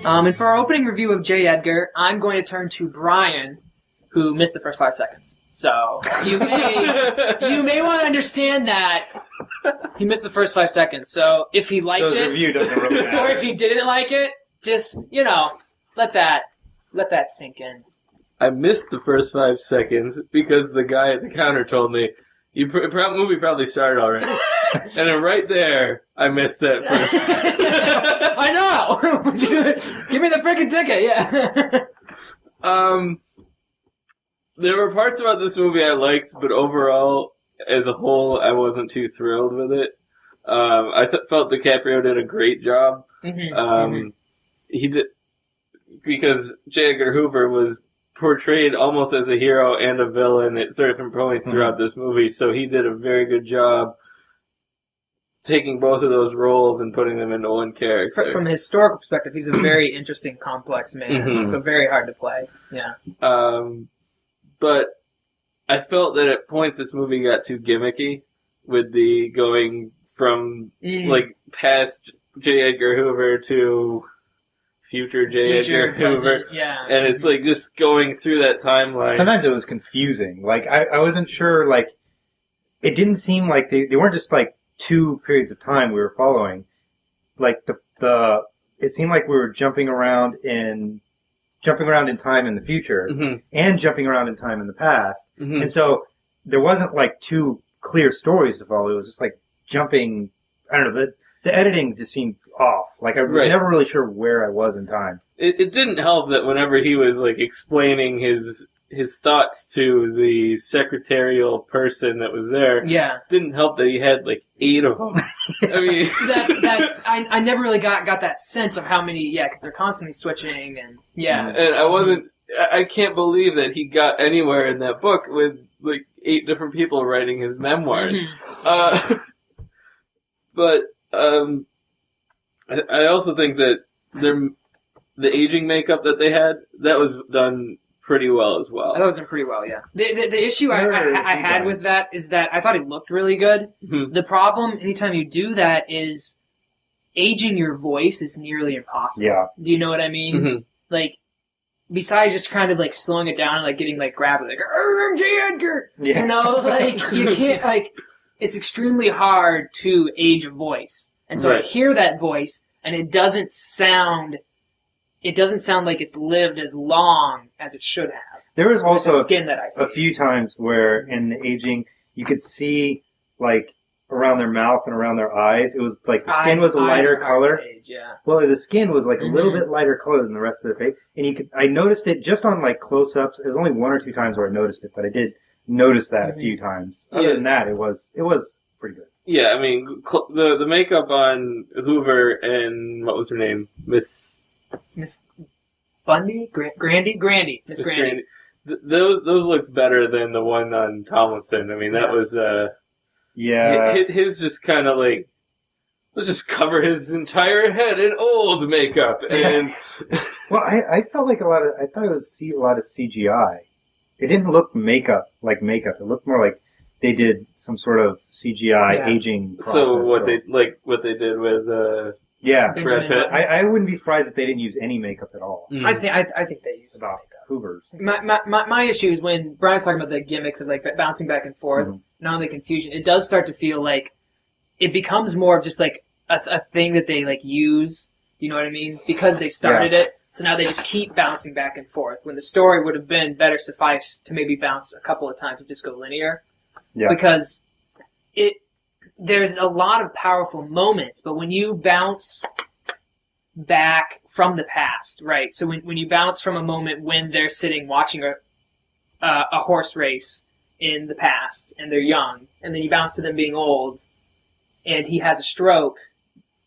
And for our opening review of J. Edgar, I'm going to turn to Brian, who missed the first 5 seconds. So you may want to understand that he missed the first 5 seconds. So if he liked his review doesn't really matter. or if he didn't like it, just let that sink in. I missed the first 5 seconds because the guy at the counter told me, movie probably started already. And then right there, I missed that first. I know! Give me the freaking ticket, yeah. There were parts about this movie I liked, but overall, as a whole, I wasn't too thrilled with it. I felt DiCaprio did a great job. He did, because J. Edgar Hoover was portrayed almost as a hero and a villain at certain points throughout this movie, so he did a very good job taking both of those roles and putting them into one character. From a historical perspective, he's a very interesting, complex man, so very hard to play. Yeah. But I felt that at points this movie got too gimmicky with the going from past J. Edgar Hoover to future J. Edgar Hoover. Yeah. And it's just going through that timeline. Sometimes it was confusing. I wasn't sure, it didn't seem like they weren't just 2 periods of time we were following. It seemed like we were jumping around in time in the future and jumping around in time in the past. And so there wasn't 2 clear stories to follow. It was just jumping. I don't know. The editing just seemed off. I was never really sure where I was in time. It didn't help that whenever he was explaining his thoughts to the secretarial person that was there, didn't help that he had 8 of them. I mean, I never really got that sense of how many. Yeah, because they're constantly switching and And I can't believe that he got anywhere in that book with 8 different people writing his memoirs. But I also think that the aging makeup that they had, that was done pretty well as well. That was done pretty well, yeah. The issue I had with that is that I thought it looked really good. The problem, anytime you do that, is aging your voice is nearly impossible. Yeah. Do you know what I mean? Besides just kind of slowing it down and getting gravelly, I'm J. Edgar! Yeah. You can't, it's extremely hard to age a voice. And so I hear that voice, and it doesn't sound like it's lived as long as it should have. There was also the skin that I see. A few times where in the aging, you could see, around their mouth and around their eyes, it was the skin was a lighter color. Well, the skin was a little bit lighter color than the rest of their face. And I noticed it just on close-ups. There was only 1 or 2 times where I noticed it, but I did notice that a few times. Other than that, it was pretty good. Yeah, I mean, the makeup on Hoover and, what was her name? Miss Bundy? Grandy. Miss Grandy. Those looked better than the one on Tomlinson. I mean, that was, his just kind of let's just cover his entire head in old makeup. And well, I felt I thought it was a lot of CGI. It didn't look makeup. It looked more like they did some sort of CGI aging process. So what they did with Brad Pitt. I wouldn't be surprised if they didn't use any makeup at all. I think they used about makeup. Hoovers. My issue is when Brian's talking about the gimmicks of bouncing back and forth, not only confusion, it does start to feel like it becomes more of just a thing that they use. You know what I mean? Because they started it. So now they just keep bouncing back and forth. When the story would have been better suffice to maybe bounce a couple of times and just go linear. Yeah. Because there's a lot of powerful moments, but when you bounce back from the past, right? So when you bounce from a moment when they're sitting watching a horse race in the past and they're young, and then you bounce to them being old and he has a stroke,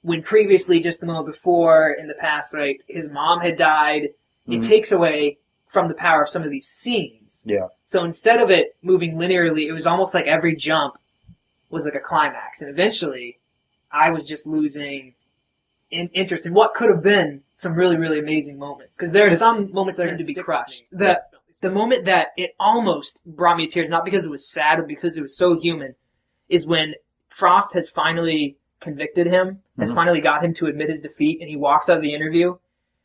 when previously, just the moment before in the past, right, his mom had died, it takes away from the power of some of these scenes. Yeah. So instead of it moving linearly, it was almost like every jump was like a climax. And eventually, I was just losing interest in what could have been some really, really amazing moments. Because there are some moments that are going to be crushed. The moment that it almost brought me to tears, not because it was sad, but because it was so human, is when Frost has finally convicted him, has finally got him to admit his defeat, and he walks out of the interview,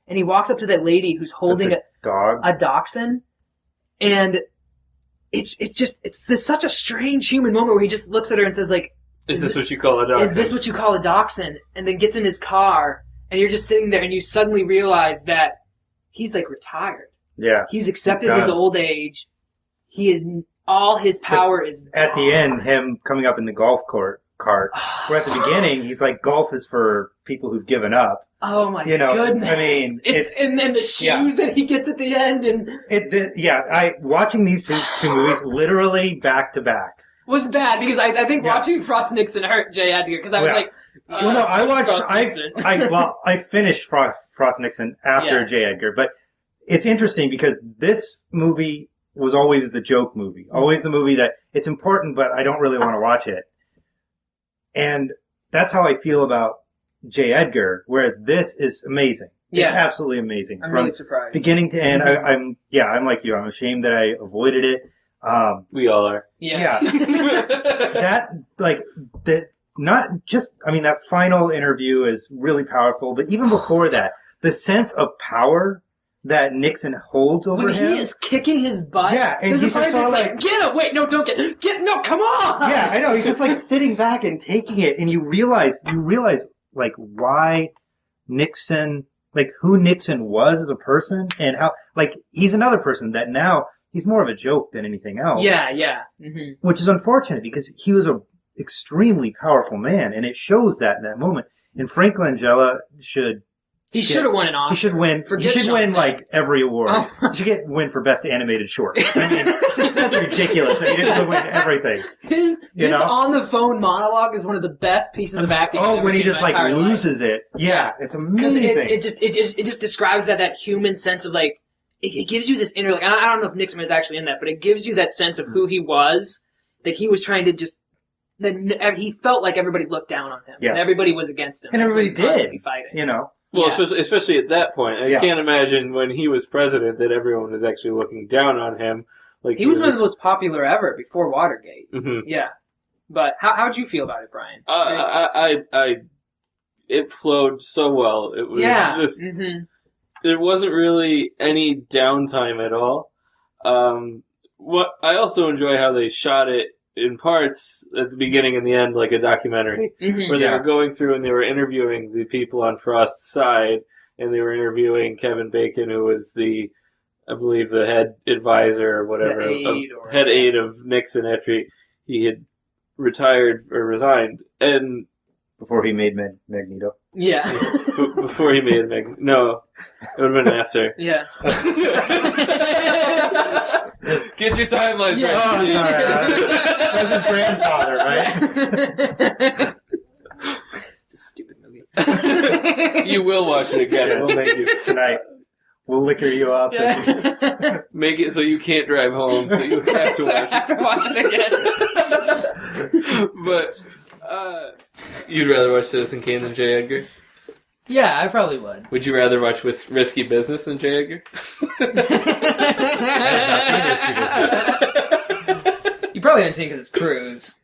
and he walks up to that lady who's holding a dachshund, and it's such a strange human moment where he just looks at her and says, like, Is this what you call a dachshund? Is this what you call a dachshund? And then gets in his car, and you're just sitting there, and you suddenly realize that he's, like, retired. Yeah. He's accepted his old age. He is... All his power is gone. At the end, him coming up in the golf cart, where at the beginning, he's like, golf is for people who've given up. Oh my goodness. I mean... And then the shoes that he gets at the end, and... watching these two movies literally back to back was bad, because I think watching Frost Nixon hurt J. Edgar, because I was like... well, no, I finished Frost Nixon after J. Edgar, but it's interesting because this movie was always the joke movie. Always the movie that it's important, but I don't really want to watch it. And that's how I feel about J. Edgar, whereas this is amazing. It's absolutely amazing. I'm really surprised. Beginning to end, I'm like you. I'm ashamed that I avoided it. We all are. Yeah. That final interview is really powerful, but even before that, the sense of power that Nixon holds over him. When he is kicking his butt. Yeah, and he's just sort of like, get him! Wait, no, don't get, no, come on! Yeah, I know. He's just like sitting back and taking it, and you realize like why Nixon, like who Nixon was as a person, and how, like, he's another person that now he's more of a joke than anything else. Yeah. Mm-hmm. Which is unfortunate because he was a extremely powerful man, and it shows that in that moment. And Frank Langella should have won an Oscar. He should win. He should win like every award. Oh. He should win for best animated short. I mean, that's ridiculous. I mean, he didn't win everything. His on the phone monologue is one of the best pieces of acting. Oh, when he just like loses it. Yeah, it's amazing. It just describes that human sense of like it gives you this inner like I don't know if Nixon is actually in that, but it gives you that sense of who he was. That he was trying to just. That he felt like everybody looked down on him. Yeah. And everybody was against him. And everybody did. Fighting. You know. Well, especially at that point. I can't imagine when he was president that everyone was actually looking down on him. Like he was one of the most popular ever before Watergate. Mm-hmm. Yeah. But how'd you feel about it, Brian? It flowed so well. It was just... Mm-hmm. There wasn't really any downtime at all. I also enjoy how they shot it in parts at the beginning and the end, like a documentary, where they were going through and they were interviewing the people on Frost's side, and they were interviewing Kevin Bacon, who was I believe, the head advisor or whatever, head aide of Nixon after he had retired or resigned, and before he made Magneto. Yeah. Before he made Magneto. No, it would have been after. Yeah. Get your timelines right. Oh, sorry. That was his grandfather, right? It's a stupid movie. You will watch it again. We'll make you tonight. We'll liquor you up. Yeah. Make it so you can't drive home, so you have to watch it. I have to watch it again. But you'd rather watch Citizen Kane than J. Edgar? Yeah, I probably would. Would you rather watch Risky Business than J. Edgar? I have not seen Risky Business. You probably haven't seen it because it's Cruise.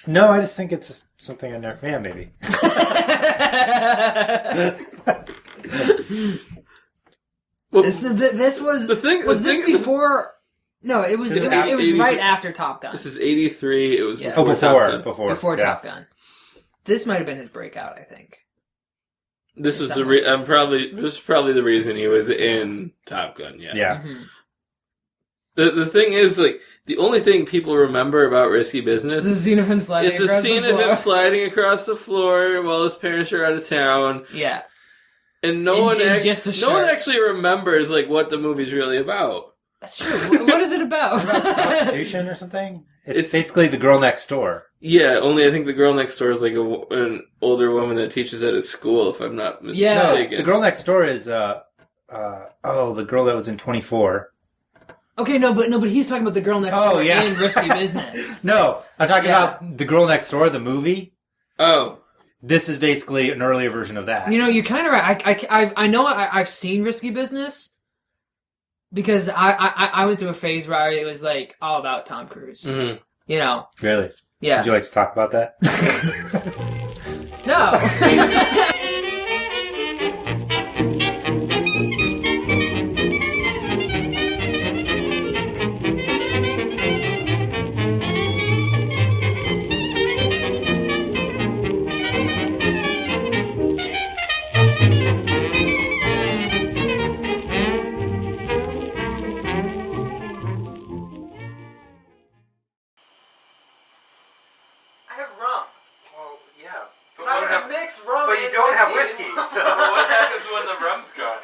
No, I just think it's something I never... Yeah, maybe. Well, this was... Was this before... No, it was right after Top Gun. This is 83. It was before Top Gun. Before Top Gun. This might have been his breakout, I think. This was probably the reason he was in Top Gun. Yeah. Mm-hmm. The thing is, like, the only thing people remember about Risky Business is the scene of him sliding across the floor while his parents are out of town. Yeah. And no one actually remembers like what the movie's really about. That's true. What is it about? Prostitution or something? It's basically the girl next door. Yeah, only I think the girl next door is like an older woman that teaches at a school, if I'm not mistaken. No, the girl next door is the girl that was in 24. Okay, but he's talking about the girl next door in Risky Business. No, I'm talking about the girl next door, the movie. Oh. This is basically an earlier version of that. You know, you're kind of right. I know I've seen Risky Business because I went through a phase where it was like all about Tom Cruise. Mm-hmm. You know. Really? Yeah. Would you like to talk about that? No. mix rum but you don't have whiskey. So what happens when the rum's gone?